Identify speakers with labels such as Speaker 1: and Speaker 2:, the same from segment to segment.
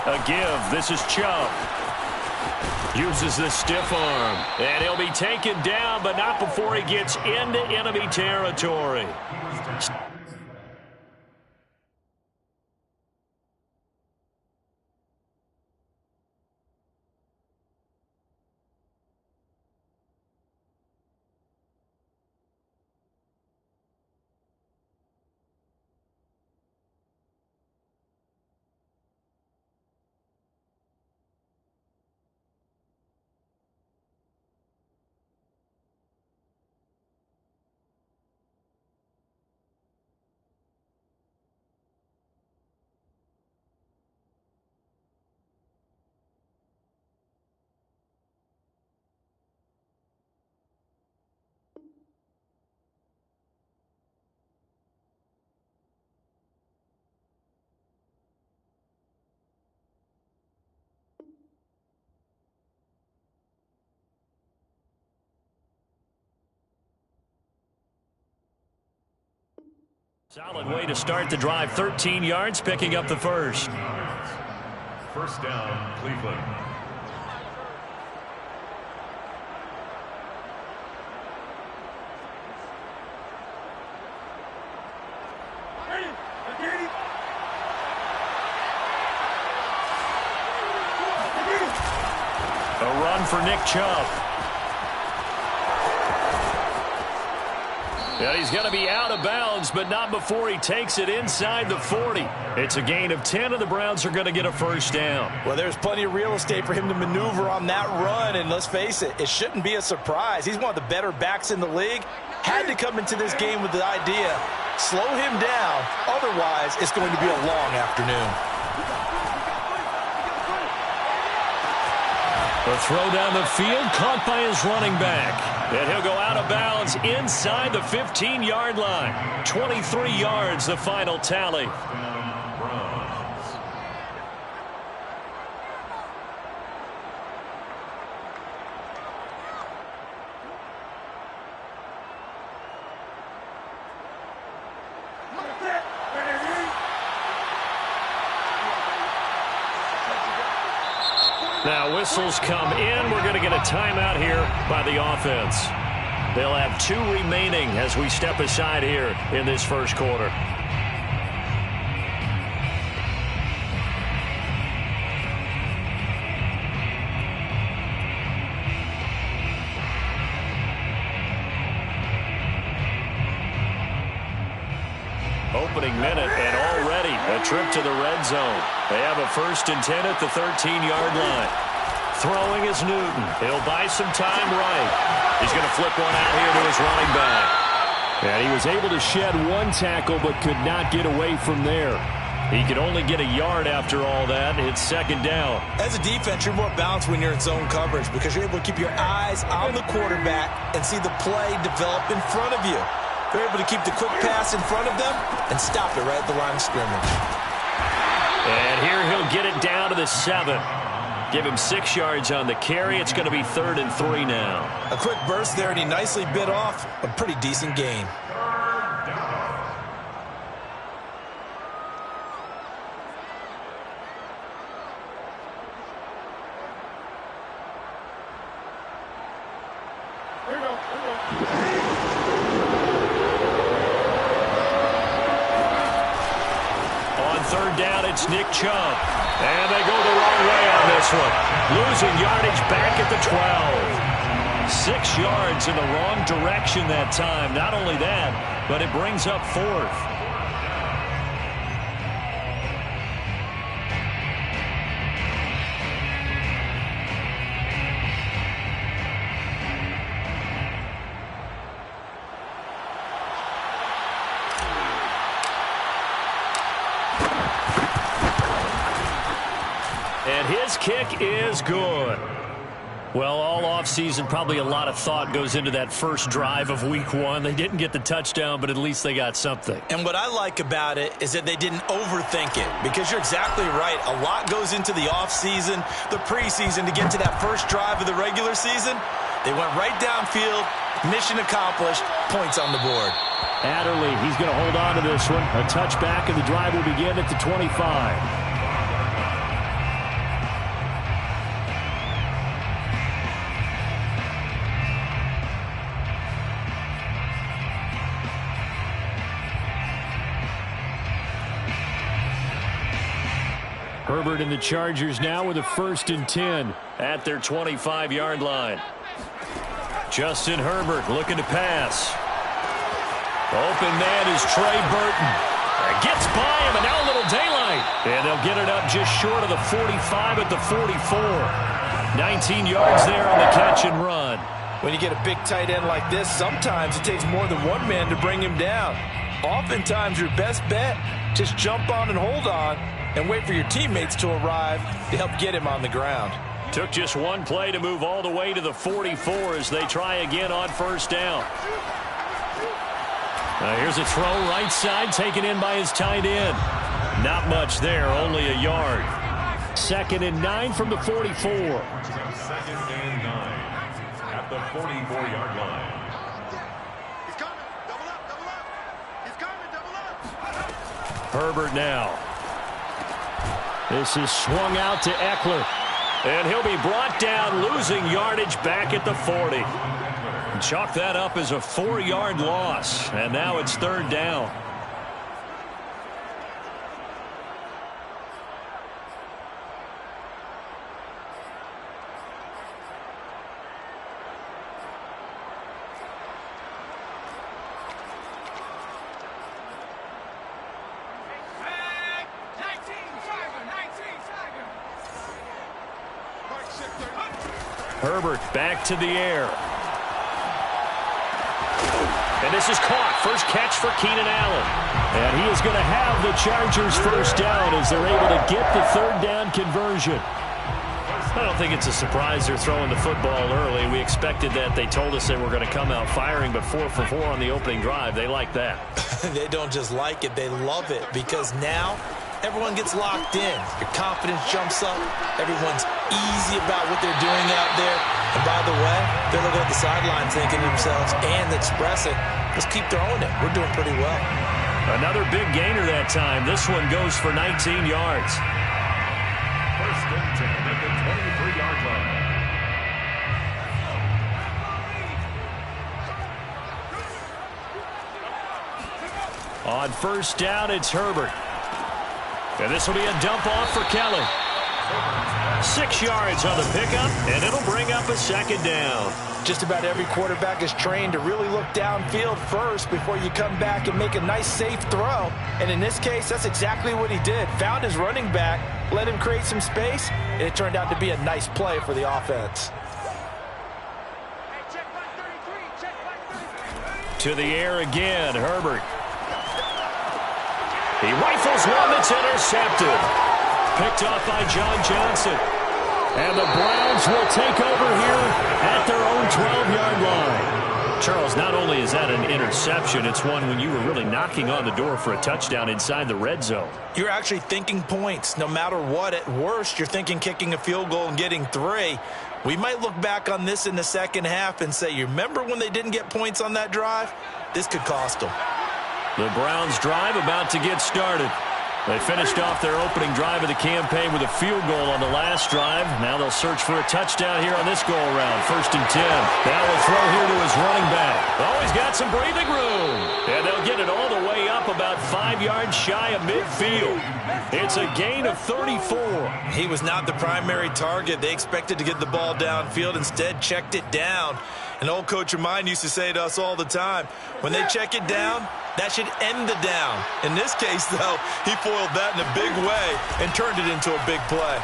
Speaker 1: A give. This is Chubb. Uses the stiff arm. And he'll be taken down, but not before he gets into enemy territory. Solid way to start the drive. 13 yards, picking up the first.
Speaker 2: First down, Cleveland.
Speaker 1: A run for Nick Chubb. And he's going to be out of bounds, but not before he takes it inside the 40. It's a gain of 10, and the Browns are going to get a first down.
Speaker 3: Well, there's plenty of real estate for him to maneuver on that run, and let's face it, it shouldn't be a surprise. He's one of the better backs in the league. Had to come into this game with the idea, slow him down, otherwise it's going to be a long afternoon.
Speaker 1: A throw down the field, caught by his running back. And he'll go out of bounds inside the 15-yard line. 23 yards, the final tally. Now whistles come in. We're going to get a timeout here by the offense. They'll have 2 remaining as we step aside here in this first quarter. Opening minute, and already a trip to the red zone. They have a 1st and 10 at the 13-yard line. Throwing is Newton. He'll buy some time right. He's going to flip one out here to his running back. And he was able to shed 1 tackle, but could not get away from there. He could only get a yard after all that. It's 2nd down.
Speaker 3: As a defense, you're more balanced when you're in zone coverage because you're able to keep your eyes on the quarterback and see the play develop in front of you. They're able to keep the quick pass in front of them and stop it right at the line of scrimmage.
Speaker 1: And here he'll get it down to the 7. Give him 6 yards on the carry. It's going to be 3rd and 3 now.
Speaker 3: A quick burst there, and he nicely bit off a pretty decent gain.
Speaker 1: It's Nick Chubb. And they go the wrong way on this one. Losing yardage back at the 12. 6 yards in the wrong direction that time. Not only that, but it brings up 4th. And his kick is good. Well, all offseason, probably a lot of thought goes into that first drive of week 1. They didn't get the touchdown, but at least they got something.
Speaker 3: And what I like about it is that they didn't overthink it, because you're exactly right. A lot goes into the offseason, the preseason, to get to that first drive of the regular season. They went right downfield, mission accomplished, points on the board.
Speaker 1: Adderley, he's going to hold on to this one. A touchback, and the drive will begin at the 25. Herbert and the Chargers now with a 1st and 10 at their 25-yard line. Justin Herbert looking to pass. Open man is Trey Burton. Gets by him, and now a little daylight. And they'll get it up just short of the 45 at the 44. 19 yards there on the catch and run.
Speaker 3: When you get a big tight end like this, sometimes it takes more than one man to bring him down. Oftentimes, your best bet, just jump on and hold on and wait for your teammates to arrive to help get him on the ground.
Speaker 1: Took just one play to move all the way to the 44 as they try again on 1st down. Here's a throw right side taken in by his tight end. Not much there, only a yard. 2nd and 9 from the 44.
Speaker 2: 2nd and 9 at the 44-yard line.
Speaker 4: He's coming. Double up, double up. He's coming, double up.
Speaker 1: Herbert now. This is swung out to Eckler. And he'll be brought down, losing yardage back at the 40. Chalk that up as a 4-yard loss. And now it's 3rd down. Herbert back to the air. And this is caught. First catch for Keenan Allen. And he is going to have the Chargers 1st down as they're able to get the 3rd down conversion. I don't think it's a surprise they're throwing the football early. We expected that. They told us they were going to come out firing, but 4 for 4 on the opening drive. They like that.
Speaker 3: They don't just like it, they love it, because now everyone gets locked in. Your confidence jumps up. Everyone's easy about what they're doing out there. And by the way, they're looking at the sideline thinking to themselves and expressing, just keep throwing it. We're doing pretty well.
Speaker 1: Another big gainer that time. This one goes for 19 yards.
Speaker 2: 1st and 10 at the 23-yard line.
Speaker 1: On 1st down, it's Herbert. And this will be a dump off for Kelly. 6 yards on the pickup, and it'll bring up a 2nd down.
Speaker 3: Just about every quarterback is trained to really look downfield first before you come back and make a nice, safe throw. And in this case, that's exactly what he did. Found his running back, let him create some space, and it turned out to be a nice play for the offense.
Speaker 1: To the air again, Herbert. He rifles one that's intercepted. Picked off by John Johnson. And the Browns will take over here at their own 12-yard line. Charles, not only is that an interception, it's one when you were really knocking on the door for a touchdown inside the red zone.
Speaker 3: You're actually thinking points. No matter what, at worst, you're thinking kicking a field goal and getting 3. We might look back on this in the second half and say, you remember when they didn't get points on that drive? This could cost them.
Speaker 1: The Browns drive about to get started. They finished off their opening drive of the campaign with a field goal on the last drive. Now they'll search for a touchdown here on this go-around. 1st and 10. Now they'll throw here to his running back. Oh, he's got some breathing room. And they'll get it all the way up about 5 yards shy of midfield. It's a gain of 34.
Speaker 3: He was not the primary target. They expected to get the ball downfield. Instead, checked it down. An old coach of mine used to say to us all the time, when they check it down, that should end the down. In this case, though, he foiled that in a big way and turned it into a big play.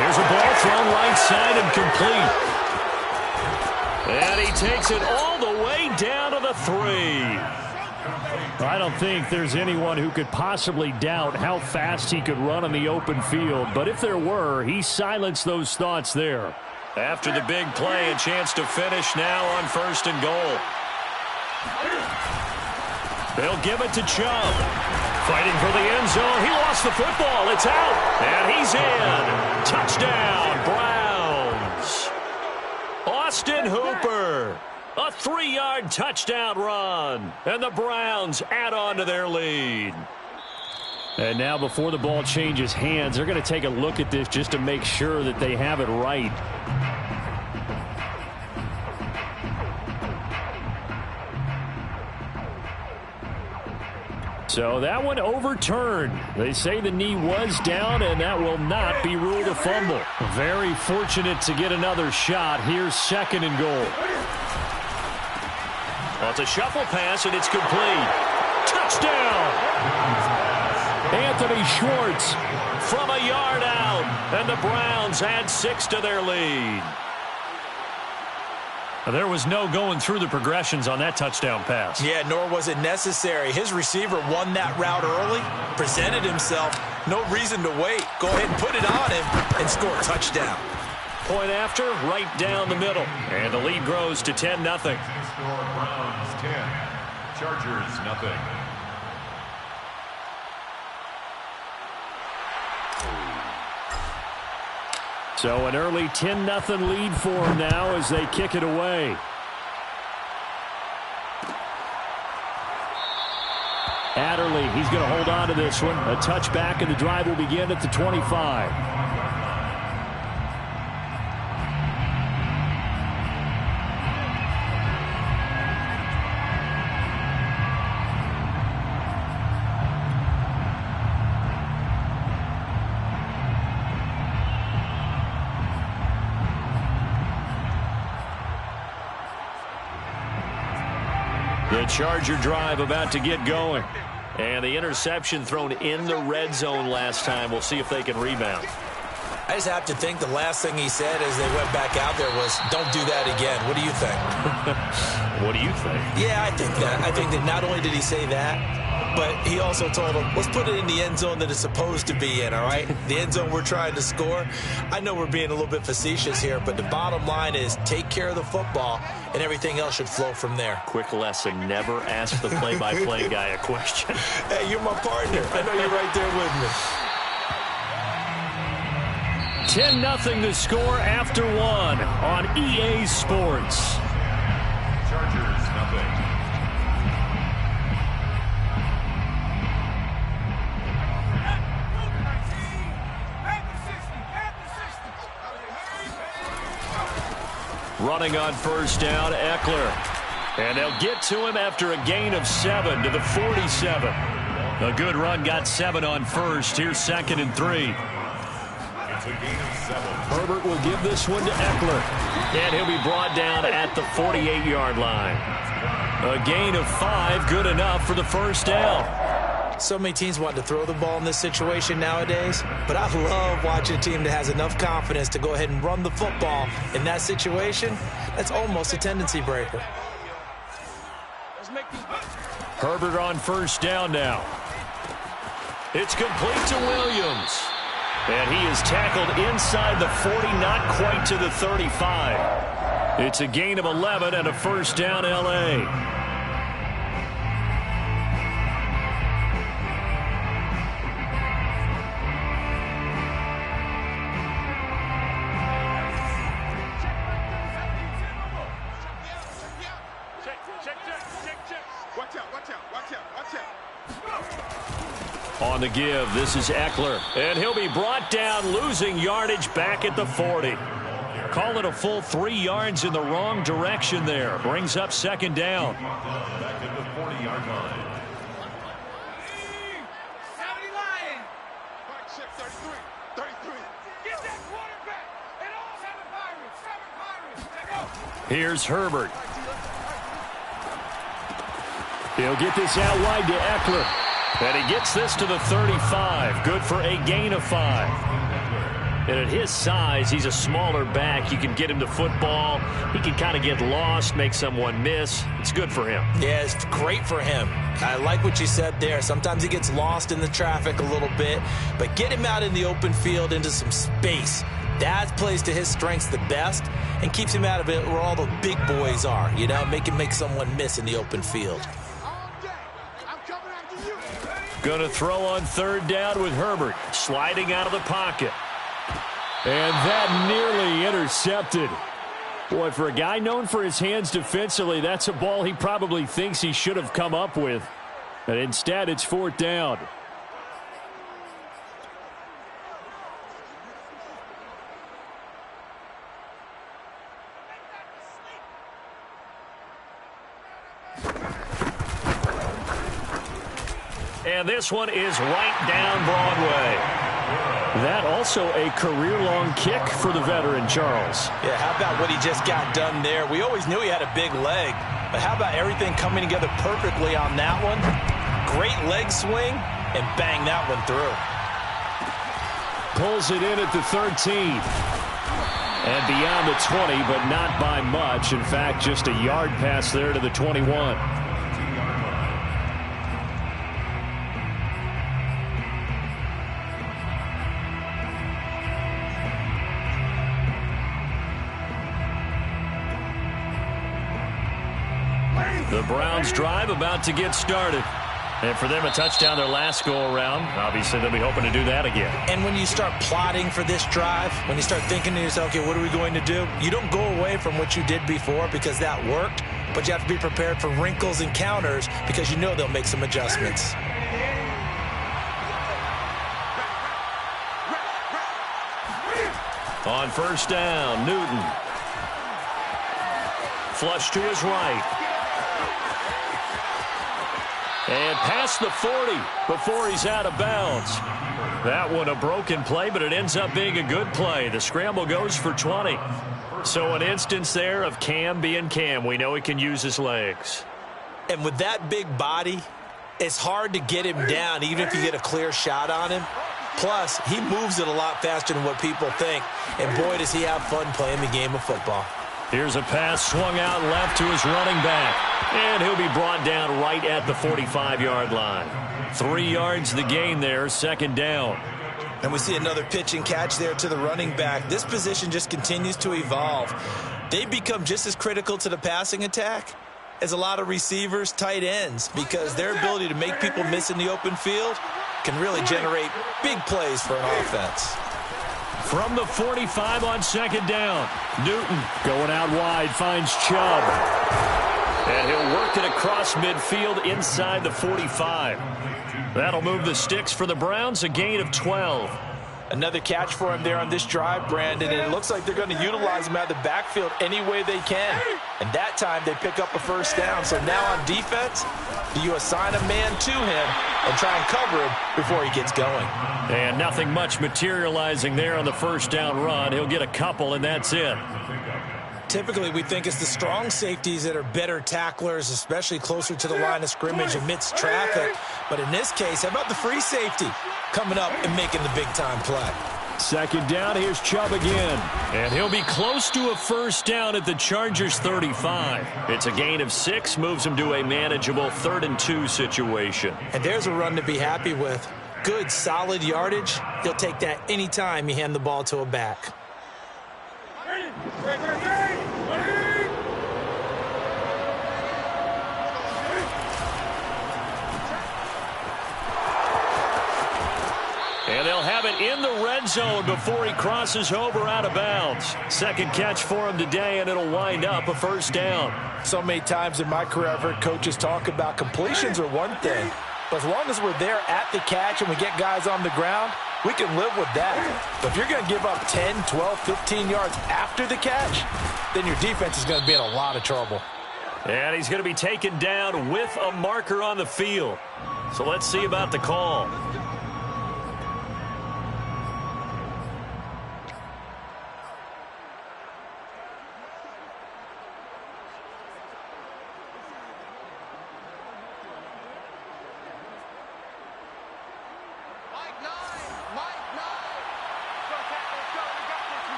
Speaker 1: There's a ball thrown right side and complete. And he takes it all the way down to the 3. I don't think there's anyone who could possibly doubt how fast he could run on the open field. But if there were, he silenced those thoughts there. After the big play, a chance to finish now on 1st and goal. They'll give it to Chubb. Fighting for the end zone. He lost the football. It's out. And he's in. Touchdown, Browns. Austin Hooper. A 3-yard touchdown run. And the Browns add on to their lead. And now before the ball changes hands, they're going to take a look at this just to make sure that they have it right. So that one overturned. They say the knee was down, and that will not be ruled a fumble. Very fortunate to get another shot. Here's 2nd and goal. Well, it's a shuffle pass, and it's complete. Touchdown! Anthony Schwartz from a yard out, and the Browns add 6 to their lead. There was no going through the progressions on that touchdown pass.
Speaker 3: Yeah, nor was it necessary. His receiver won that route early, presented himself. No reason to wait. Go ahead and put it on him and score a touchdown.
Speaker 1: Point after, right down the middle. And the lead grows to 10-0.
Speaker 2: Browns 10, Chargers nothing.
Speaker 1: So an early 10-0 lead for them now as they kick it away. Adderley, he's going to hold on to this one. A touchback, and the drive will begin at the 25. The Charger drive about to get going. And the interception thrown in the red zone last time. We'll see if they can rebound.
Speaker 3: I just have to think the last thing he said as they went back out there was, don't do that again. What do you think?
Speaker 1: What do you think?
Speaker 3: Yeah, I think that. I think that not only did he say that, but he also told him, let's put it in the end zone that it's supposed to be in, all right? The end zone we're trying to score. I know we're being a little bit facetious here, but the bottom line is take care of the football, and everything else should flow from there.
Speaker 1: Quick lesson, never ask the play-by-play guy a question.
Speaker 3: Hey, you're my partner. I know you're right there with me.
Speaker 1: 10-0 the score after 1 on EA Sports.
Speaker 2: Chargers nothing.
Speaker 1: Running on first down, Eckler. And they'll get to him after a gain of 7 to the 47. A good run, got 7 on first. Here's 2nd and 3.
Speaker 2: It's a gain of 7.
Speaker 1: Herbert will give this one to Eckler. And he'll be brought down at the 48-yard line. A gain of 5, good enough for the first down.
Speaker 3: So many teams want to throw the ball in this situation nowadays, but I love watching a team that has enough confidence to go ahead and run the football in that situation. That's almost a tendency breaker.
Speaker 1: Herbert on first down now. It's complete to Williams. And he is tackled inside the 40, not quite to the 35. It's a gain of 11 and a first down, L.A. On the give, this is Eckler, and he'll be brought down, losing yardage back at the 40. Call it a full 3 yards in the wrong direction there. Brings up 2nd down.
Speaker 2: Back at the 40-yard line.
Speaker 1: Here's Herbert. He'll get this out wide to Eckler. And he gets this to the 35. Good for a gain of 5. And at his size, he's a smaller back. You can get him to football. He can kind of get lost, make someone miss. It's good for him.
Speaker 3: Yeah, it's great for him. I like what you said there. Sometimes he gets lost in the traffic a little bit. But get him out in the open field into some space. That plays to his strengths the best and keeps him out of it where all the big boys are. You know, make him make someone miss in the open field.
Speaker 1: Going to throw on 3rd down with Herbert. Sliding out of the pocket. And that nearly intercepted. Boy, for a guy known for his hands defensively, that's a ball he probably thinks he should have come up with. But instead, it's 4th down. And this one is right down Broadway. That also a career-long kick for the veteran, Charles.
Speaker 3: Yeah, how about what he just got done there? We always knew he had a big leg, but how about everything coming together perfectly on that one? Great leg swing, and bang that one through.
Speaker 1: Pulls it in at the 13. And beyond the 20, but not by much. In fact, just a yard pass there to the 21. The Browns drive about to get started. And for them, a touchdown their last go-around. Obviously, they'll be hoping to do that again.
Speaker 3: And when you start plotting for this drive, when you start thinking to yourself, okay, what are we going to do? You don't go away from what you did before because that worked, but you have to be prepared for wrinkles and counters because you know they'll make some adjustments.
Speaker 1: On first down, Newton. Flush to his right. And past the 40 before he's out of bounds. That one a broken play, but it ends up being a good play. The scramble goes for 20. So an instance there of Cam being Cam. We know he can use his legs.
Speaker 3: And with that big body, it's hard to get him down even if you get a clear shot on him. Plus, he moves it a lot faster than what people think. And boy, does he have fun playing the game of football.
Speaker 1: Here's a pass swung out left to his running back. And he'll be brought down right at the 45-yard line. 3 yards the gain there, second down.
Speaker 3: And we see another pitch and catch there to the running back. This position just continues to evolve. They become just as critical to the passing attack as a lot of receivers, tight ends, because their ability to make people miss in the open field can really generate big plays for an offense.
Speaker 1: From the 45 on second down, Newton going out wide, finds Chubb. And he'll work it across midfield inside the 45. That'll move the sticks for the Browns, a gain of 12.
Speaker 3: Another catch for him there on this drive, Brandon, and it looks like they're going to utilize him out of the backfield any way they can. And that time they pick up a first down. So now on defense, do you assign a man to him and try and cover him before he gets going?
Speaker 1: And nothing much materializing there on the first down run. He'll get a couple, and that's it.
Speaker 3: Typically, we think it's the strong safeties that are better tacklers, especially closer to the line of scrimmage amidst traffic. But in this case, how about the free safety coming up and making the big-time play?
Speaker 1: Second down, here's Chubb again. And he'll be close to a first down at the Chargers' 35. It's a gain of 6, moves him to a manageable 3rd and 2 situation.
Speaker 3: And there's a run to be happy with. Good, solid yardage. He'll take that anytime you hand the ball to a back.
Speaker 1: And they'll have it in the red zone before he crosses over out of bounds. Second catch for him today, and it'll wind up a first down.
Speaker 3: So many times in my career, I've heard coaches talk about completions are one thing. But as long as we're there at the catch and we get guys on the ground, we can live with that. But if you're going to give up 10, 12, 15 yards after the catch, then your defense is going to be in a lot of trouble.
Speaker 1: And he's going to be taken down with a marker on the field. So let's see about the call.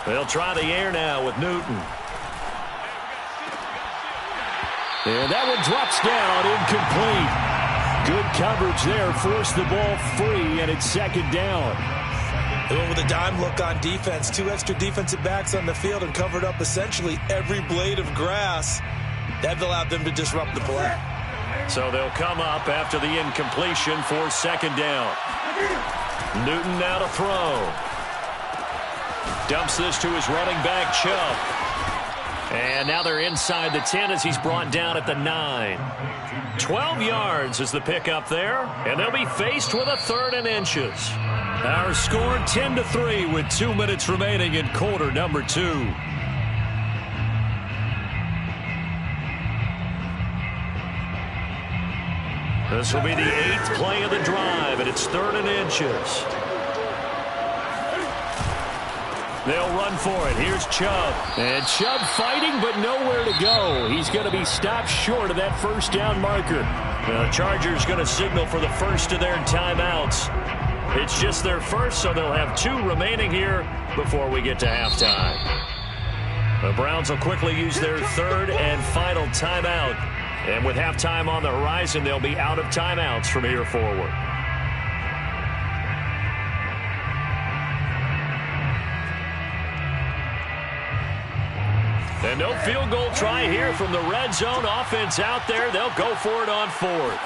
Speaker 1: They'll try the air now with Newton. And that one drops down, incomplete. Good coverage there, forced the ball free, and it's second down.
Speaker 3: They went with a dime look on defense. 2 extra defensive backs on the field and covered up essentially every blade of grass. That allowed them to disrupt the play.
Speaker 1: So they'll come up after the incompletion for second down. Newton now to throw. Dumps this to his running back, Chubb. And now they're inside the 10 as he's brought down at the 9. 12 yards is the pickup there, and they'll be faced with a 3rd and inches. Our score 10-3 with 2 minutes remaining in quarter number 2. This will be the 8th play of the drive, and it's 3rd and inches. They'll run for it. Here's Chubb. And Chubb fighting, but nowhere to go. He's going to be stopped short of that first down marker. The Chargers going to signal for the first of their timeouts. It's just their first, so they'll have 2 remaining here before we get to halftime. The Browns will quickly use their 3rd and final timeout. And with halftime on the horizon, they'll be out of timeouts from here forward. And no field goal try here from the red zone. Offense out there. They'll go for it on 4th.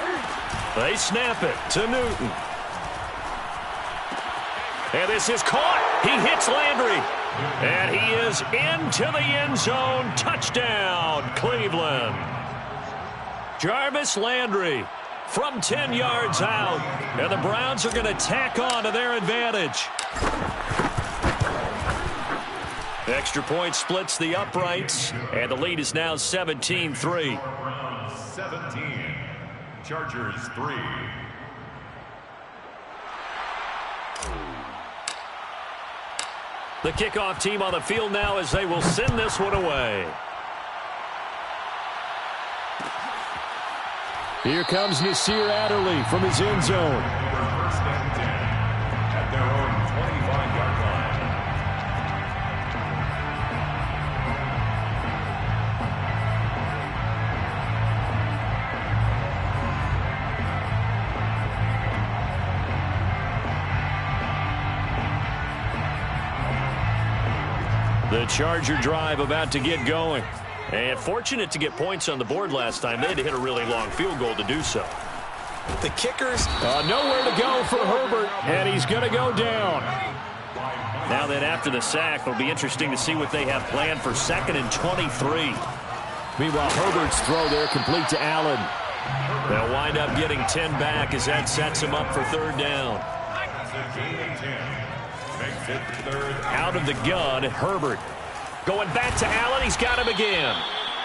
Speaker 1: They snap it to Newton. And this is caught. He hits Landry. And he is into the end zone. Touchdown, Cleveland. Jarvis Landry from 10 yards out. And the Browns are going to tack on to their advantage. Extra point splits the uprights, and the lead is now 17-3.
Speaker 2: 17, Chargers 3.
Speaker 1: The kickoff team on the field now as they will send this one away. Here comes Nasir Adderley from his end zone.
Speaker 2: First and 10 at their own 25-yard line.
Speaker 1: The Charger drive about to get going. And fortunate to get points on the board last time. They had to hit a really long field goal to do so.
Speaker 3: The kickers.
Speaker 1: Nowhere to go for Herbert, and he's going to go down. Now then, after the sack, it'll be interesting to see what they have planned for 2nd and 23. Meanwhile, Herbert's throw there complete to Allen. They'll wind up getting 10 back as that sets him up for 3rd down. Out of the gun, Herbert. Going back to Allen, he's got him again.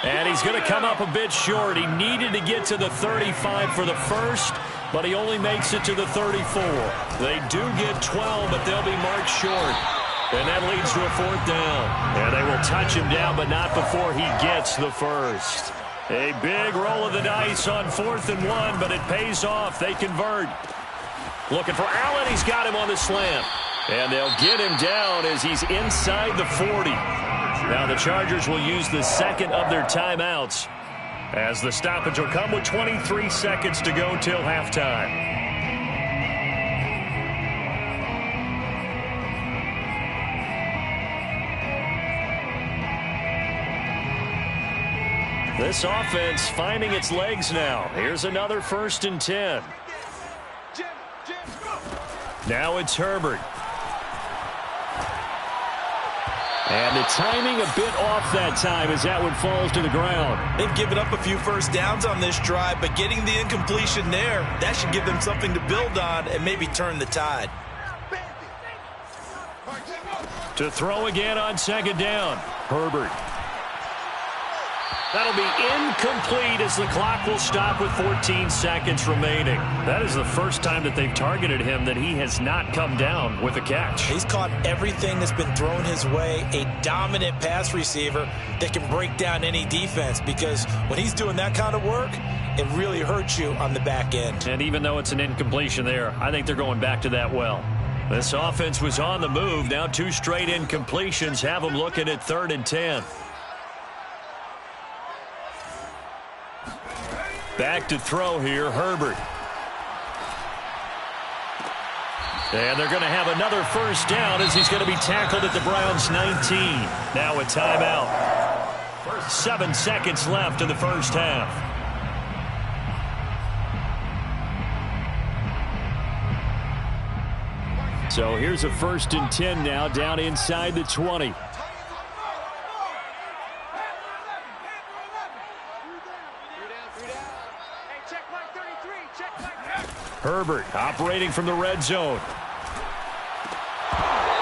Speaker 1: And he's going to come up a bit short. He needed to get to the 35 for the first, but he only makes it to the 34. They do get 12, but they'll be marked short. And that leads to a 4th down. And they will touch him down, but not before he gets the first. A big roll of the dice on 4th and 1, but it pays off. They convert. Looking for Allen. He's got him on the slant. And they'll get him down as he's inside the 40. Now the Chargers will use the 2nd of their timeouts as the stoppage will come with 23 seconds to go till halftime. This offense finding its legs now. Here's another 1st and 10. Now it's Herbert. And the timing a bit off that time as that one falls to the ground.
Speaker 3: They've given up a few first downs on this drive, but getting the incompletion there, that should give them something to build on and maybe turn the tide.
Speaker 1: To throw again on 2nd down. Herbert. That'll be incomplete as the clock will stop with 14 seconds remaining. That is the first time that they've targeted him that he has not come down with a catch.
Speaker 3: He's caught everything that's been thrown his way. A dominant pass receiver that can break down any defense, because when he's doing that kind of work, it really hurts you on the back end.
Speaker 1: And even though it's an incompletion there, I think they're going back to that well. This offense was on the move. Now 2 straight incompletions have them looking at 3rd and 10. Back to throw here, Herbert. And they're going to have another first down as he's going to be tackled at the Browns' 19. Now a timeout. 7 seconds left in the first half. So here's a 1st and 10 now down inside the 20. Herbert operating from the red zone.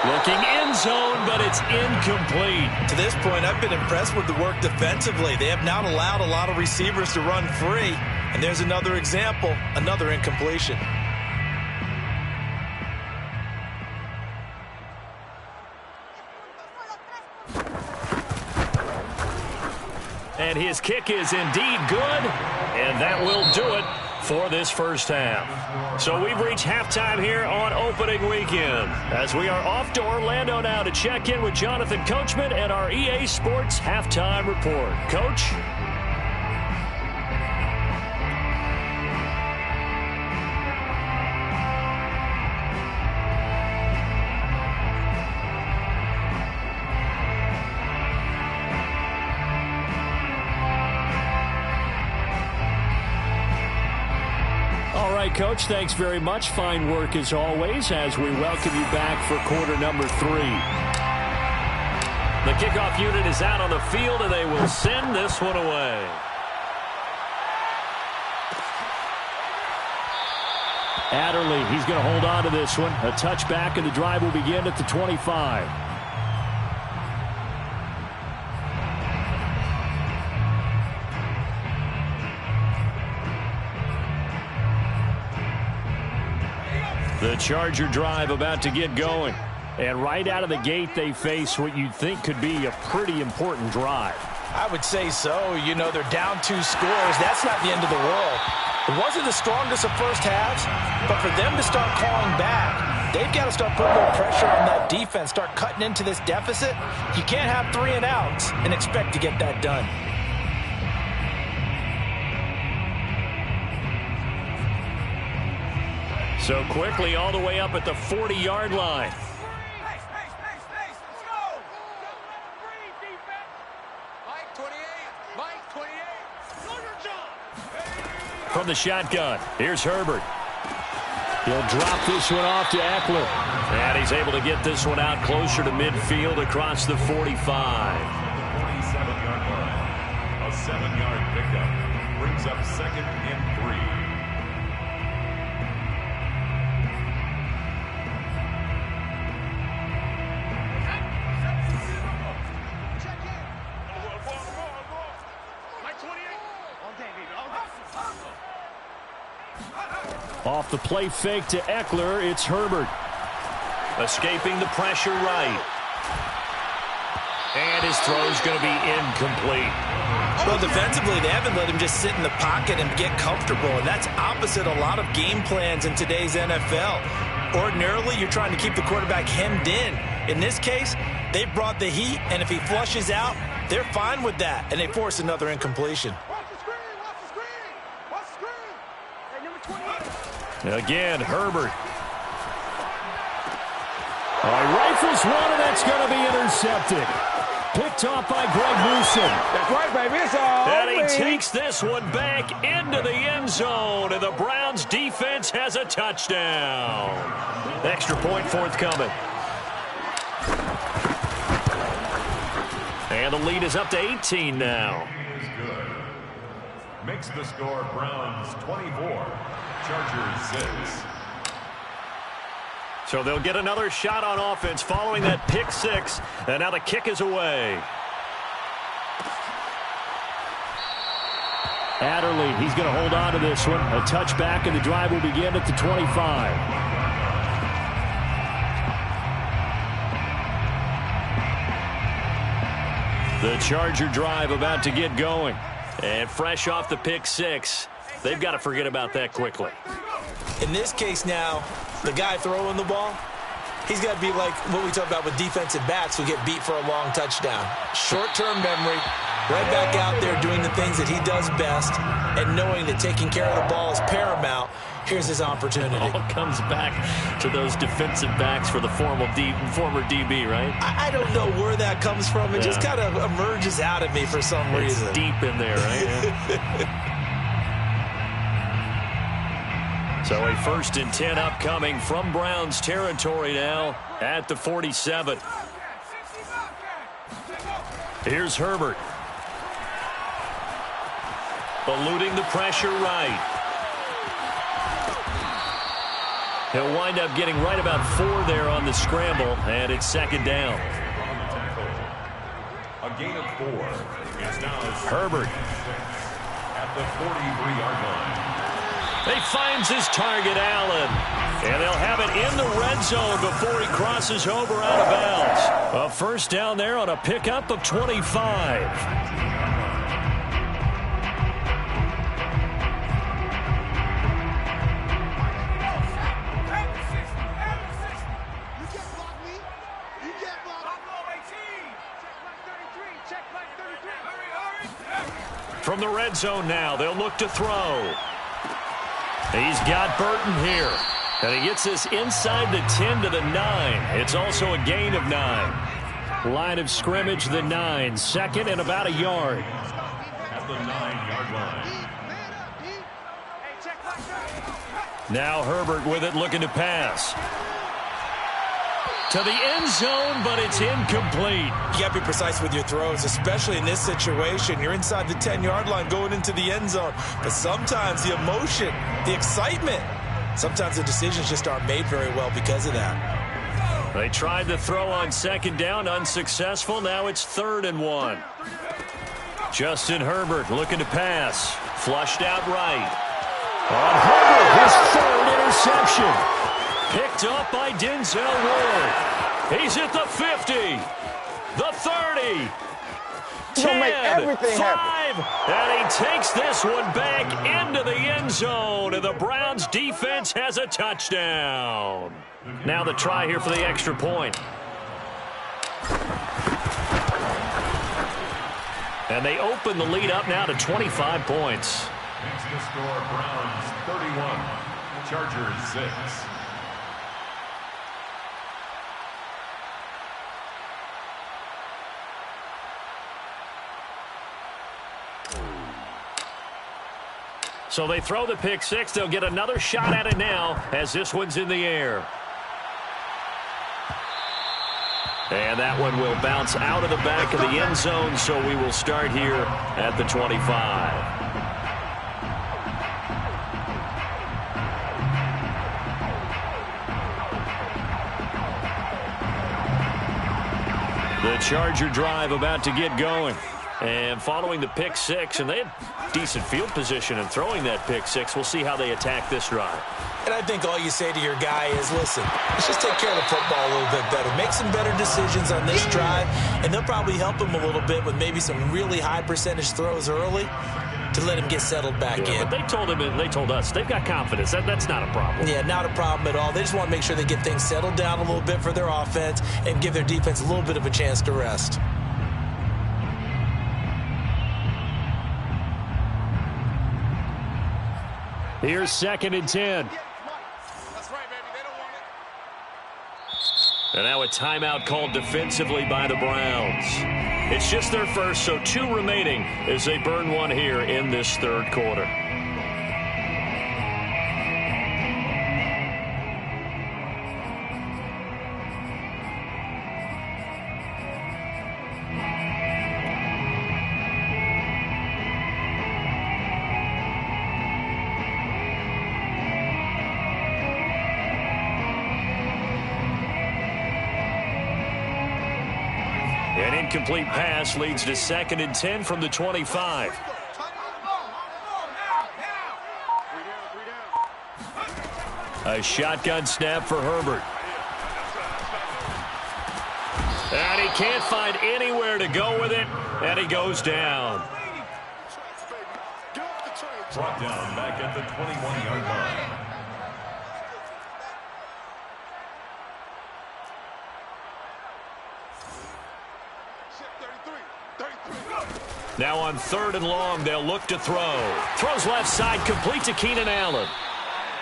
Speaker 1: Looking end zone, but it's incomplete.
Speaker 3: To this point, I've been impressed with the work defensively. They have not allowed a lot of receivers to run free. And there's another example, another incompletion.
Speaker 1: And his kick is indeed good, and that will do it for this first half. So we've reached halftime here on opening weekend, as we are off to Orlando now to check in with Jonathan Coachman and our EA Sports Halftime Report. Coach? Coach, thanks very much. Fine work as always as we welcome you back for quarter number 3. The kickoff unit is out on the field, and they will send this one away. Adderley, he's going to hold on to this one. A touchback, and the drive will begin at the 25. The Charger drive about to get going. And right out of the gate, they face what you'd think could be a pretty important drive.
Speaker 3: I would say so. You know, they're down 2 scores. That's not the end of the world. It wasn't the strongest of first halves, but for them to start calling back, they've got to start putting more pressure on that defense, start cutting into this deficit. You can't have 3 and outs and expect to get that done.
Speaker 1: So quickly all the way up at the 40-yard line.
Speaker 4: Let's go. Mike 28. Mike 28.
Speaker 1: From the shotgun, here's Herbert. He'll drop this one off to Eckler. And he's able to get this one out closer to midfield across the 45.
Speaker 2: The 47-yard line. A 7-yard pickup brings up 2nd and 3.
Speaker 1: Off the play fake to Eckler, it's Herbert. Escaping the pressure right. And his throw's going to be incomplete.
Speaker 3: Well, defensively, they haven't let him just sit in the pocket and get comfortable, and that's opposite a lot of game plans in today's NFL. Ordinarily, you're trying to keep the quarterback hemmed in. In this case, they brought the heat, and if he flushes out, they're fine with that, and they force another incompletion.
Speaker 1: Again, Herbert. Rifles one, and that's going to be intercepted. Picked off by Greg Newsom.
Speaker 5: That's right, baby. It's all
Speaker 1: And he takes this one back into the end zone, and the Browns defense has a touchdown. Extra point forthcoming. And the lead is up to 18 now.
Speaker 2: Is good. Makes the score Browns 24. Chargers 6.
Speaker 1: So they'll get another shot on offense following that pick 6. And now the kick is away. Adderley, he's going to hold on to this one. A touchback, and the drive will begin at the 25. The Charger drive about to get going. And fresh off the pick 6. They've got to forget about that quickly.
Speaker 3: In this case now, the guy throwing the ball, he's got to be like what we talk about with defensive backs who get beat for a long touchdown. Short-term memory, right back out there doing the things that he does best, and knowing that taking care of the ball is paramount. Here's his opportunity.
Speaker 1: It all comes back to those defensive backs for the former DB, right?
Speaker 3: I don't know where that comes from. It just kind of emerges out of me for some reason.
Speaker 1: It's deep in there, right? Yeah. So a 1st and 10 upcoming from Browns territory now at the 47. Here's Herbert. Eluding the pressure right. He'll wind up getting right about 4 there on the scramble, and it's second down.
Speaker 2: On the tackle, a gain of 4. It's now
Speaker 1: Herbert.
Speaker 2: At the 43-yard line.
Speaker 1: He finds his target, Allen. And they'll have it in the red zone before he crosses over out of bounds. A first down there on a pickup of 25. From the red zone now, they'll look to throw. He's got Burton here. And he gets this inside the 10 to the 9. It's also a gain of 9. Line of scrimmage, the 9. Second and about a yard.
Speaker 2: At the 9-yard line.
Speaker 1: Now Herbert with it, looking to pass. To the end zone, but it's incomplete.
Speaker 3: You got to be precise with your throws, especially in this situation. You're inside the 10-yard line going into the end zone. But sometimes the emotion, the excitement, sometimes the decisions just aren't made very well because of that.
Speaker 1: They tried to throw on second down, unsuccessful. Now it's 3rd and 1. Justin Herbert looking to pass. Flushed out right. On Herbert, his 3rd interception. Picked up by Denzel Ward. He's at the 50, the 30, 10, 5, and he takes this one back into the end zone, and the Browns defense has a touchdown. Now the try here for the extra point. And they open the lead up now to 25 points.
Speaker 2: Makes the score Browns 31, Chargers 6.
Speaker 1: So they throw the pick 6. They'll get another shot at it now as this one's in the air. And that one will bounce out of the back of the end zone, so we will start here at the 25. The Charger drive about to get going. And following the pick 6, and they had decent field position in throwing that pick 6. We'll see how they attack this drive.
Speaker 3: And I think all you say to your guy is, listen, let's just take care of the football a little bit better. Make some better decisions on this drive, and they'll probably help him a little bit with maybe some really high percentage throws early to let him get settled back in.
Speaker 1: But they told him, and they told us, they've got confidence. That's not a problem.
Speaker 3: Yeah, not a problem at all. They just want to make sure they get things settled down a little bit for their offense and give their defense a little bit of a chance to rest.
Speaker 1: Here's 2nd and 10.
Speaker 4: That's right, baby. They don't want it.
Speaker 1: And now a timeout called defensively by the Browns. It's just their first, so 2 remaining as they burn one here in this 3rd quarter. An incomplete pass leads to 2nd and 10 from the 25. A shotgun snap for Herbert. And he can't find anywhere to go with it, and he goes down.
Speaker 2: Brought down back at the 21-yard line.
Speaker 1: Now on 3rd and long, they'll look to throw. Throws left side, complete to Keenan Allen.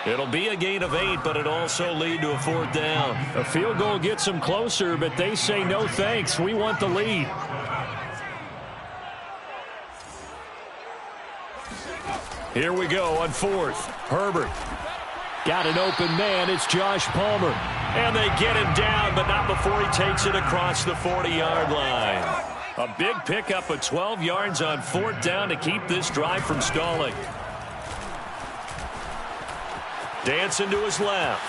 Speaker 1: It'll be a gain of 8, but it also lead to a 4th down. A field goal gets them closer, but they say no thanks. We want the lead. Here we go on 4th. Herbert. Got an open man. It's Josh Palmer. And they get him down, but not before he takes it across the 40-yard line. A big pickup of 12 yards on 4th down to keep this drive from stalling. Dancing to his left.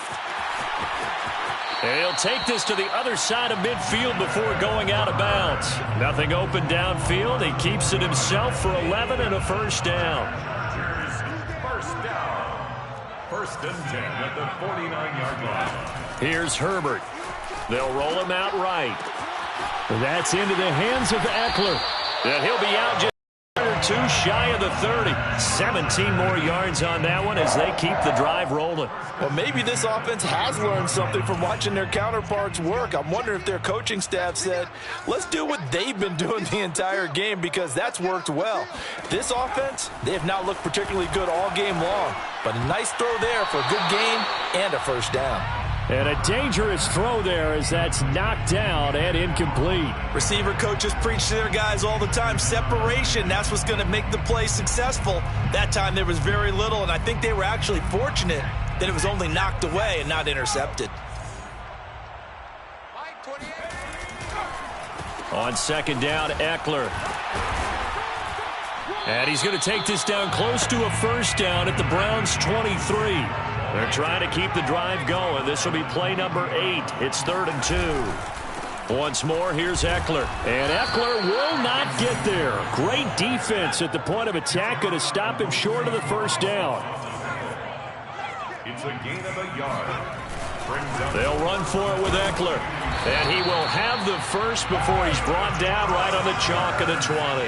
Speaker 1: And he'll take this to the other side of midfield before going out of bounds. Nothing open downfield. He keeps it himself for 11 and a first down.
Speaker 2: First down. First and 10 at the 49-yard line.
Speaker 1: Here's Herbert. They'll roll him out right. That's into the hands of Eckler. And he'll be out just two shy of the 30. 17 more yards on that one as they keep the drive rolling.
Speaker 3: Well, maybe this offense has learned something from watching their counterparts work. I'm wondering if their coaching staff said, let's do what they've been doing the entire game, because that's worked well. This offense, they have not looked particularly good all game long, but a nice throw there for a good gain and a first down.
Speaker 1: And a dangerous throw there as that's knocked down and incomplete.
Speaker 3: Receiver coaches preach to their guys all the time. Separation, that's what's going to make the play successful. That time there was very little, and I think they were actually fortunate that it was only knocked away and not intercepted.
Speaker 1: On second down, Eckler. And he's going to take this down close to a first down at the Browns' 23. They're trying to keep the drive going. This will be play number 8. It's 3rd and 2. Once more, here's Eckler. And Eckler will not get there. Great defense at the point of attack. Going to stop him short of the first down.
Speaker 2: It's a gain of a yard.
Speaker 1: They'll run for it with Eckler. And he will have the first before he's brought down right on the chalk of the 20.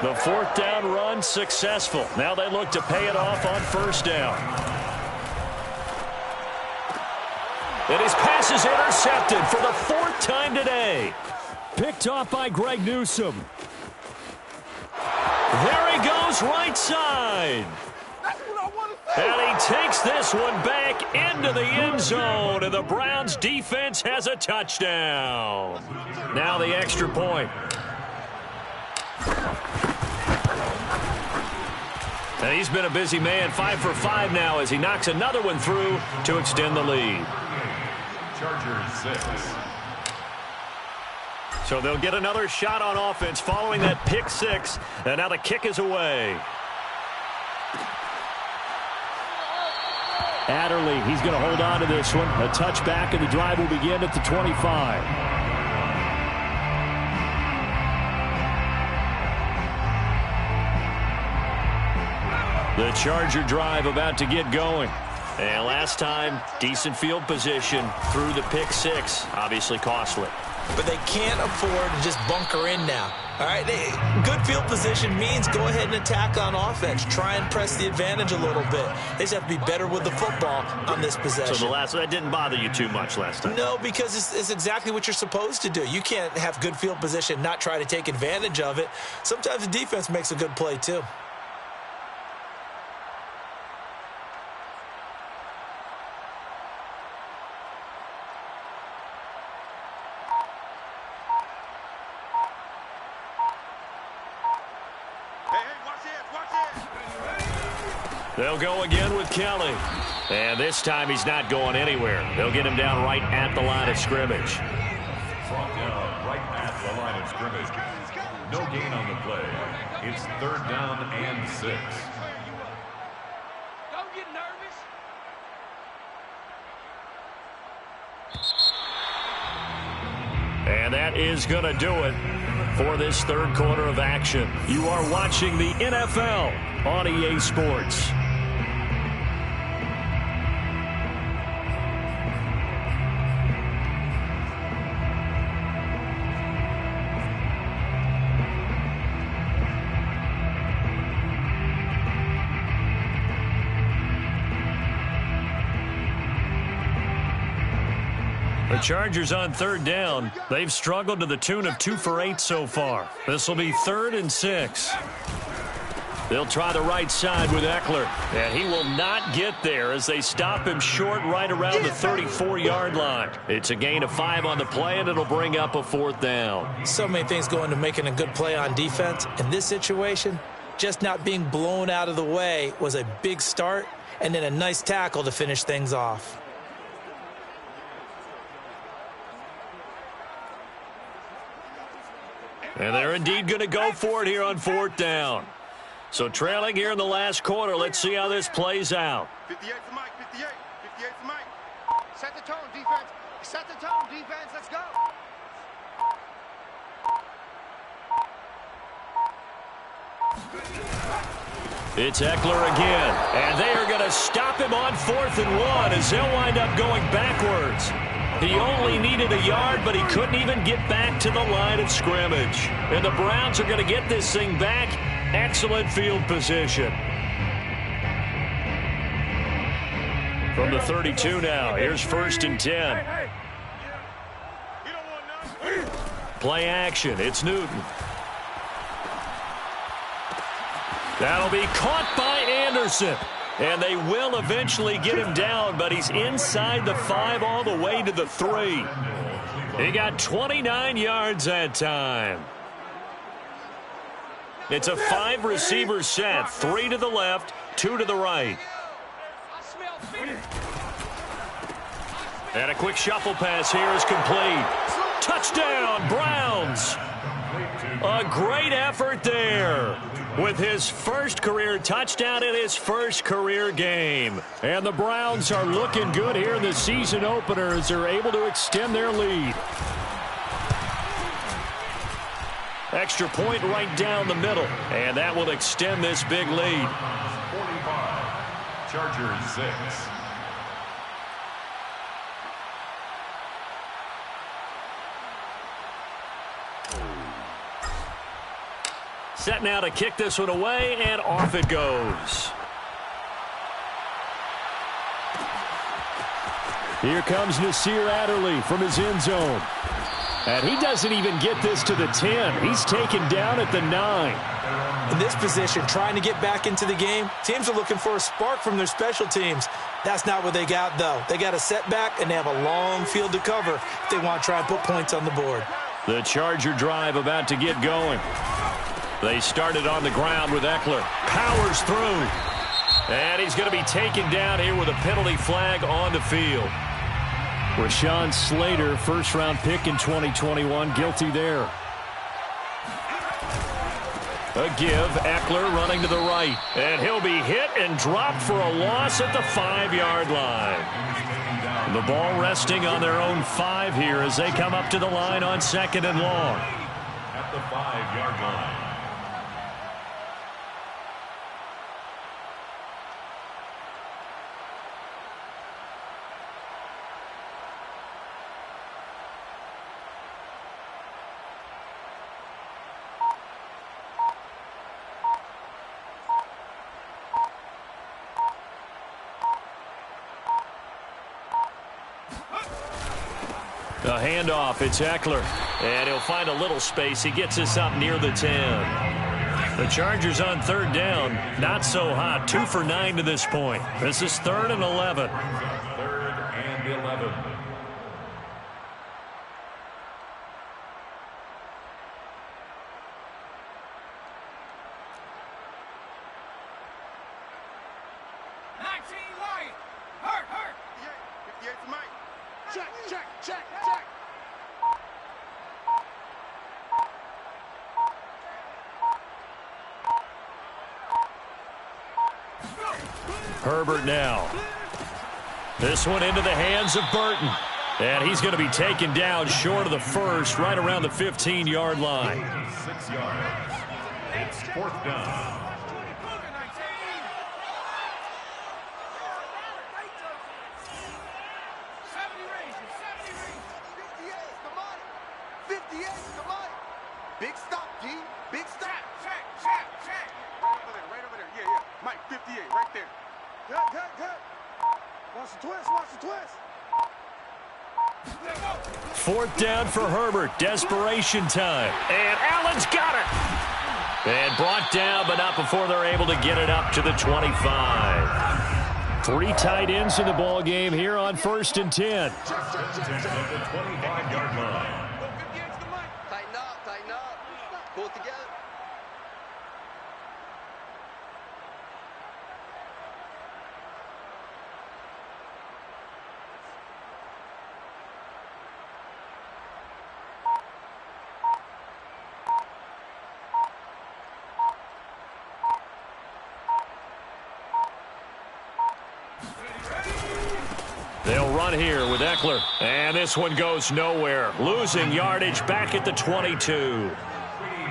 Speaker 1: The 4th down run successful. Now they look to pay it off on first down. And his pass is intercepted for the 4th time today. Picked off by Greg Newsome. There he goes, right side. And he takes this one back into the end zone, and the Browns defense has a touchdown. Now the extra point. And he's been a busy man, 5 for 5 now as he knocks another one through to extend the lead.
Speaker 2: Chargers 6.
Speaker 1: So they'll get another shot on offense following that pick 6, and now the kick is away. Adderley, he's going to hold on to this one. A touchback, and the drive will begin at the 25. The Charger drive about to get going. And last time, decent field position through the pick 6. Obviously costly.
Speaker 3: But they can't afford to just bunker in now. All right, good field position means go ahead and attack on offense. Try and press the advantage a little bit. They just have to be better with the football on this possession.
Speaker 1: So that didn't bother you too much last time?
Speaker 3: No, because it's exactly what you're supposed to do. You can't have good field position, not try to take advantage of it. Sometimes the defense makes a good play too.
Speaker 1: They'll go again with Kelly. And this time he's not going anywhere. They'll get him down right at the line of scrimmage.
Speaker 2: Brought down right at the line of scrimmage. No gain on the play. It's 3rd down and 6.
Speaker 5: Don't get nervous.
Speaker 1: And that is going to do it for this 3rd quarter of action. You are watching the NFL on EA Sports. The Chargers on 3rd down. They've struggled to the tune of 2 for 8 so far. This will be 3rd and 6. They'll try the right side with Eckler. And he will not get there as they stop him short right around the 34-yard line. It's a gain of 5 on the play, and it'll bring up a 4th down.
Speaker 3: So many things go into making a good play on defense. In this situation, just not being blown out of the way was a big start, and then a nice tackle to finish things off.
Speaker 1: And they're indeed going to go for it here on 4th down. So trailing here in the last quarter, let's see how this plays out.
Speaker 4: 58 for Mike, 58. 58 for Mike. Set the tone, defense. Set the tone, defense. Let's go.
Speaker 1: It's Eckler again, and they are going to stop him on 4th and 1 as they'll wind up going backwards. He only needed a yard, but he couldn't even get back to the line of scrimmage. And the Browns are going to get this thing back. Excellent field position. From the 32 now, here's 1st and 10. Play action, it's Newton. That'll be caught by Anderson. And they will eventually get him down, but he's inside the 5 all the way to the 3. He got 29 yards that time. It's a 5-receiver set, 3 to the left, 2 to the right. And a quick shuffle pass here is complete. Touchdown, Browns. A great effort there with his first career touchdown in his first career game. And the Browns are looking good here in the season opener as they're able to extend their lead. Extra point right down the middle, and that will extend this big lead.
Speaker 2: 45, Chargers 6.
Speaker 1: Set now to kick this one away, and off it goes. Here comes Nasir Adderley from his end zone. And he doesn't even get this to the 10. He's taken down at the 9.
Speaker 3: In this position, trying to get back into the game, teams are looking for a spark from their special teams. That's not what they got, though. They got a setback, and they have a long field to cover if they want to try and put points on the board.
Speaker 1: The Charger drive about to get going. They started on the ground with Eckler. Powers through. And he's going to be taken down here with a penalty flag on the field. Rashawn Slater, first-round pick in 2021, guilty there. A give, Eckler running to the right. And he'll be hit and dropped for a loss at the 5-yard line. The ball resting on their own 5 here as they come up to the line on 2nd and long.
Speaker 2: At the 5-yard line.
Speaker 1: The handoff, it's Eckler. And he'll find a little space. He gets us up near the 10. The Chargers on 3rd down. Not so hot. 2 for 9 to this point. This is 3rd and 11.
Speaker 2: 3rd and 11.
Speaker 1: Herbert now. This one into the hands of Burton. And he's going to be taken down short of the 1st, right around the 15-yard line.
Speaker 2: 6 yards. It's 4th down.
Speaker 4: Big stop, D. Big stop. Check. Right over there. Yeah. Mike, 58, right there. Good. Watch the twist.
Speaker 1: 4th down for Herbert. Desperation time. And Allen's got it. And brought down, but not before they're able to get it up to the 25. 3 tight ends in the ball game here on 1st and 10.
Speaker 2: At the 25-yard line.
Speaker 4: Tighten up. Pull it together.
Speaker 1: They'll run here with Eckler. And this one goes nowhere. Losing yardage back at the 22.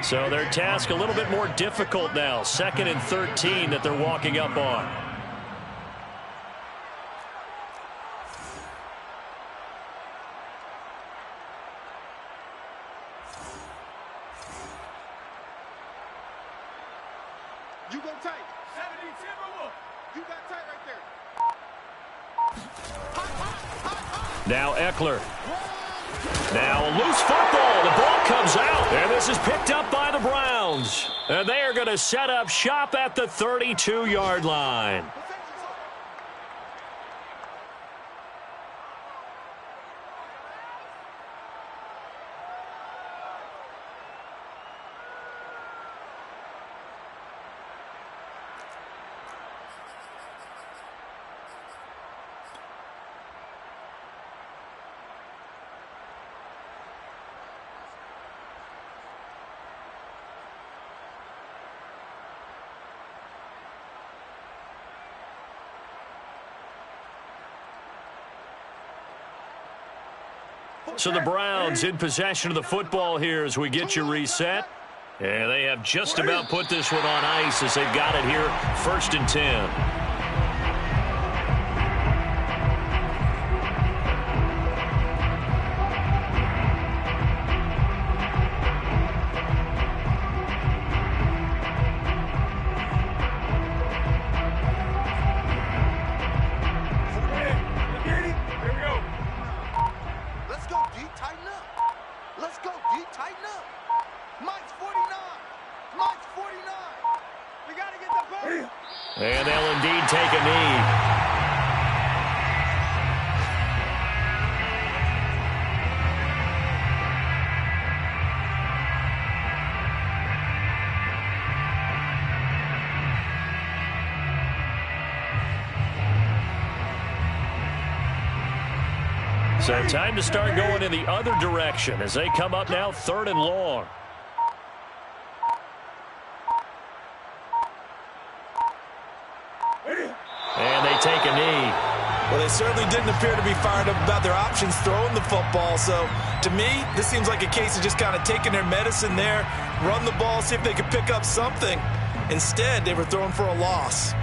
Speaker 1: So their task a little bit more difficult now. 2nd and 13 that they're walking up on.
Speaker 4: You go tight. 70 Timberwolves. You got tight right there.
Speaker 1: Now Eckler. Now a loose football. The ball comes out. And this is picked up by the Browns. And they are going to set up shop at the 32-yard line. So the Browns in possession of the football here as we get you reset. And they have just about put this one on ice as they've got it here, 1st and 10. And they'll indeed take a knee. So time to start going in the other direction as they come up now 3rd and long. And they take a knee.
Speaker 3: Well, they certainly didn't appear to be fired up about their options throwing the football. So, to me, this seems like a case of just kind of taking their medicine there, run the ball, see if they could pick up something. Instead, they were throwing for a loss.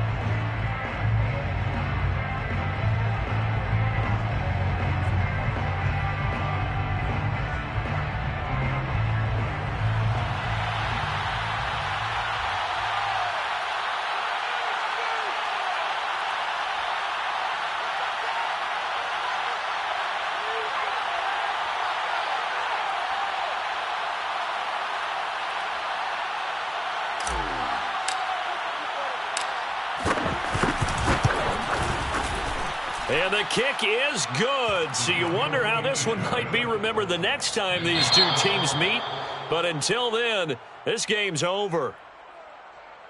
Speaker 1: And the kick is good. So you wonder how this one might be remembered the next time these two teams meet. But until then, this game's over.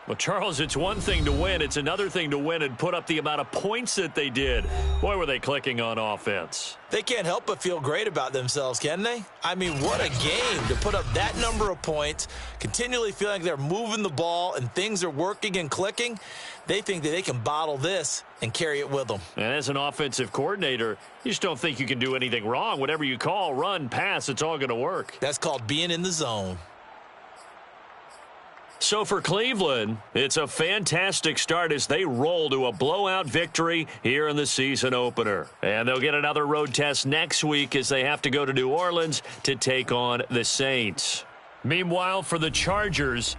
Speaker 1: Well, Charles, it's one thing to win. It's another thing to win and put up the amount of points that they did. Boy, were they clicking on offense.
Speaker 3: They can't help but feel great about themselves, can they? I mean, what a game to put up that number of points, continually feeling like they're moving the ball and things are working and clicking. They think that they can bottle this and carry it with them.
Speaker 1: And as an offensive coordinator, you just don't think you can do anything wrong. Whatever you call, run, pass, it's all going to work.
Speaker 3: That's called being in the zone.
Speaker 1: So for Cleveland, it's a fantastic start as they roll to a blowout victory here in the season opener. And they'll get another road test next week as they have to go to New Orleans to take on the Saints. Meanwhile, for the Chargers,